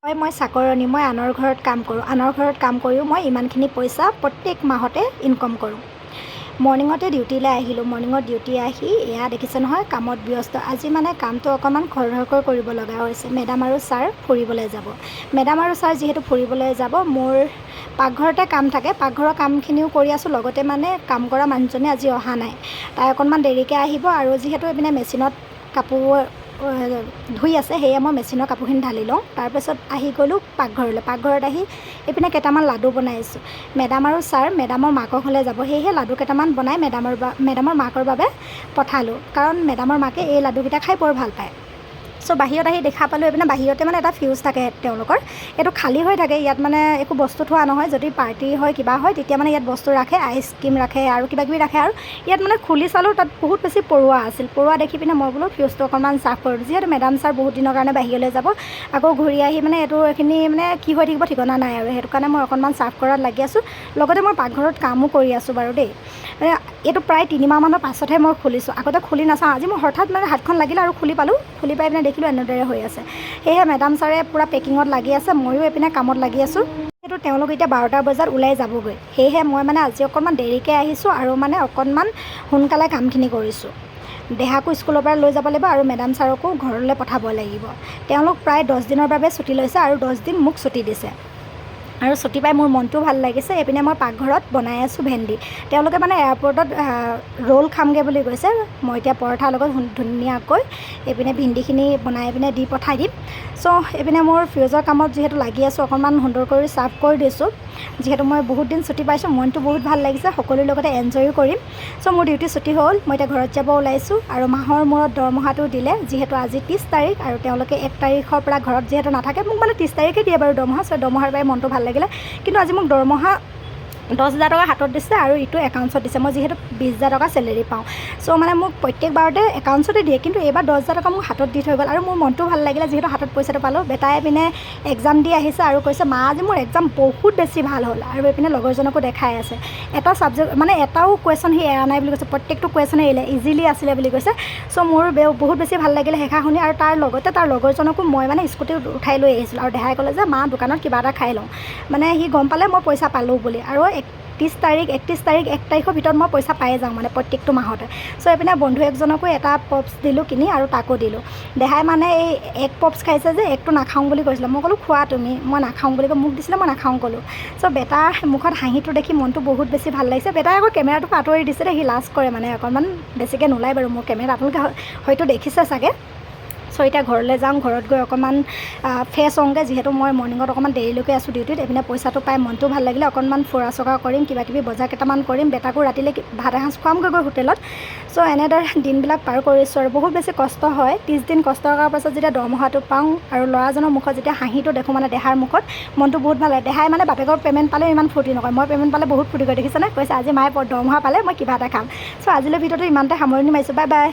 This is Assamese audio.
মই চাকৰণী মই আনৰ ঘৰত কাম কৰোঁ আনৰ ঘৰত কাম কৰিও মই ইমানখিনি পইচা প্ৰত্যেক মাহতে ইনকম কৰোঁ। মৰ্ণিঙতে ডিউটিলৈ আহিলোঁ। মৰ্ণিঙত ডিউটি আহি এয়া দেখিছে নহয় কামত ব্যস্ত। আজি মানে কামটো অকণমান খৰধৰকৈ কৰিব লগা হৈছে। মেডাম আৰু ছাৰ ফুৰিবলৈ যাব। মেডাম আৰু ছাৰ যিহেতু ফুৰিবলৈ যাব, মোৰ পাকঘৰতে কাম থাকে। পাকঘৰৰ কামখিনিও কৰি আছোঁ, লগতে মানে কাম কৰা মানুহজনী আজি অহা নাই। তাই অকণমান দেৰিকৈ আহিব আৰু যিহেতু এইপিনে মেচিনত কাপোৰ ধুই আছে, সেয়ে মই মেচিনৰ কাপোৰখিনি ঢালি লওঁ। তাৰপিছত আহি গ'লোঁ পাকঘৰলৈ। পাকঘৰত আহি এইপিনে কেইটামান লাডু বনাইছোঁ। মেডাম আৰু ছাৰ মেডামৰ মাকৰ ঘৰলৈ যাব, সেয়েহে লাডু কেইটামান বনাই মেডামৰ মাকৰ বাবে পঠালোঁ, কাৰণ মেডামৰ মাকে এই লাডুকেইটা খাই বৰ ভাল পায়। চ' বাহিৰত আহি দেখা পালোঁ, এইপিনে বাহিৰতে মানে এটা ফিউজ থাকে তেওঁলোকৰ, এইটো খালী হৈ থাকে। ইয়াত মানে একো বস্তু থোৱা নহয়। যদি পাৰ্টি হয় কিবা হয় তেতিয়া মানে ইয়াত বস্তু ৰাখে, আইচক্ৰীম ৰাখে আৰু কিবাকিবি ৰাখে। আৰু ইয়াত মানে খুলি চালোঁ, তাত বহুত বেছি পৰুৱা আছিল। পৰুৱা দেখি পিনে মই বোলো ফিউজটো অকণমান চাফ কৰোঁ। যিহেতু মেডাম ছাৰ বহুত দিনৰ কাৰণে বাহিৰলৈ যাব, আকৌ ঘূৰি আহি মানে এইখিনি মানে কি হৈ থাকিব ঠিকনা নাই আৰু, সেইটো কাৰণে মই অকণমান চাফ কৰাত লাগি আছোঁ। লগতে মই পাকঘৰত কামো কৰি আছোঁ বাৰু দেই। এইটো প্ৰায় 3 মাহমানৰ পাছতহে মই খুলিছোঁ। আগতে খুলি নাচাওঁ। আজি মই হঠাৎ মানে হাতখন লাগিলে আৰু খুলি পালোঁ। খুলি পাই পিনে দেখিলোঁ এনেদৰে হৈ আছে। সেয়েহে মেডাম ছাৰে পূৰা পেকিঙত লাগি আছে, ময়ো এইপিনে কামত লাগি আছোঁ। যিহেতু তেওঁলোক এতিয়া 12টা বজাত ওলাই যাবগৈ, সেয়েহে মই মানে আজি অকণমান দেৰিকৈ আহিছোঁ আৰু মানে অকণমান সোনকালে কামখিনি কৰিছোঁ। দেহাকো স্কুলৰ পৰা লৈ যাব লাগিব আৰু মেডাম ছাৰকো ঘৰলৈ পঠাব লাগিব। তেওঁলোক প্ৰায় 10 দিনৰ বাবে ছুটি লৈছে আৰু 10 দিন মোক ছুটি দিছে। আৰু ছুটি পাই মোৰ মনটো ভাল লাগিছে। এইপিনে মই পাকঘৰত বনাই আছোঁ ভেন্দি। তেওঁলোকে মানে এয়াৰপৰ্টত ৰোল খামগৈ বুলি কৈছে। মই এতিয়া পৰঠাৰ লগত ধুনীয়াকৈ এইপিনে ভেন্দিখিনি বনাই পিনে দি পঠাই দিম। চ' এইপিনে মোৰ ফিউজৰ কামত যিহেতু লাগি আছোঁ, অকণমান সুন্দৰ কৰি চাফ কৰি দিছোঁ। যিহেতু মই বহুত দিন ছুটি পাইছোঁ, মনটো বহুত ভাল লাগিছে, সকলোৰে লগতে এনজয়ো কৰিম। চ' মোৰ ডিউটি ছুটি হ'ল, মই এতিয়া ঘৰত যাব ওলাইছোঁ। আৰু মাহৰ মূৰত দৰমহাটো দিলে, যিহেতু আজি 30 তাৰিখ আৰু তেওঁলোকে 1 তাৰিখৰ পৰা ঘৰত যিহেতু নাথাকে, মোক মানে 30 তাৰিখে দিয়ে বাৰু দৰমহা। চ' দৰমহাৰ বাবে মনটো ভাল লাগিলে। কিন্তু আজি মোক দৰমহা 10,000 টকা হাতত দিছে আৰু ইটো একাউণ্টছত দিছে। মই যিহেতু 20,000 টকা চেলেৰি পাওঁ, চ' মানে মোক প্ৰত্যেকবাৰতে একাউণ্টছতে দিয়ে, কিন্তু এইবাৰ 10,000 টকা মোক হাতত দি থৈ গ'ল। আৰু মোৰ মনটো ভাল লাগিলে, যিহেতু হাতত পইচাটো পালোঁ। বেটাই পিনে এক্সাম দি আহিছে আৰু কৈছে, মা আজি মোৰ এক্সাম বহুত বেছি ভাল হ'ল। আৰু এইপিনে লগৰজনকো দেখাই আছে, এটা ছাবজেক্ট মানে এটাও কুৱেশ্যন সি এৰা নাই বুলি কৈছে, প্ৰত্যেকটো কুৱেশ্যনে এৰিলে, ইজিলি আছিলে বুলি কৈছে। চ' মোৰ বহুত বেছি ভাল লাগিলে সেইষা শুনি। আৰু তাৰ লগতে তাৰ লগৰজনকো মই মানে স্কুটিত উঠাই লৈ আহিছিলোঁ। আৰু দেখাই ক'লে যে মা দোকানত কিবা এটা খাই লওঁ, মানে সি গম পালে মই পইচা পালোঁ বুলি। আৰু 31 তাৰিখ 1 তাৰিখৰ ভিতৰত মই পইচা পায়ে যাওঁ মানে প্ৰত্যেকটো মাহতে। চ' এইপিনে বন্ধু একজনকো এটা পপছ দিলোঁ কিনি আৰু তাকো দিলোঁ। দেহাই মানে এই এগ পপছ খাইছে যে, এগটো নাখাওঁ বুলি কৈছিলে। মই ক'লোঁ খোৱা তুমি, মই নাখাওঁ বুলি কৈ মোক দিছিলে, মই নাখাওঁ ক'লোঁ। চ' বেটাৰ মুখত হাঁহিটো দেখি মনটো বহুত বেছি ভাল লাগিছে। বেটাই আকৌ কেমেৰাটো আঁতৰি দিছে দেই, সি লাজ কৰে মানে অকণমান, বেছিকৈ নোলায় বাৰু মোৰ কেমেৰা, আপোনালোকে হয়তো দেখিছে চাগে। চ' এতিয়া ঘৰলৈ যাওঁ, ঘৰত গৈ অকণমান ফ্ৰেছ হওঁগৈ, যিহেতু মই মৰ্ণিঙত অকণমান দেৰিলৈকে আছোঁ ডিউটিত। এইপিনে পইচাটো পাই মনটো ভাল লাগিলে, অকণমান ফুৰা চকা কৰিম, কিবাকিবি বজাৰ কেইটামান কৰিম, বেটাকো ৰাতিলৈ ভাত এসাঁজ খুৱামগৈ হোটেলত। চ' এনেদৰে দিনবিলাক পাৰ কৰিছোঁ আৰু বহুত বেছি কষ্ট হয়। 30 দিন কষ্ট কৰাৰ পাছত যেতিয়া দৰমহাটো পাওঁ আৰু ল'ৰাজনৰ মুখত যেতিয়া হাঁহিটো দেখোঁ, মানে দেহাৰ মুখত, মনটো বহুত ভাল লাগে। দেহাই মানে বাপেকৰ পে'মেণ্ট পালে ইমান ফূৰ্তি নকৰে, মই পে'মেণ্ট পালে বহুত ফূৰ্তি কৰে, দেখিছেনে? কৈছে আজি মায়ে দৰমহা পালে মই কিবা এটা খাম। চ' আজিলৈ ভিডিঅ'টো ইমানতে সামৰণি মাৰিছোঁ। Bye bye.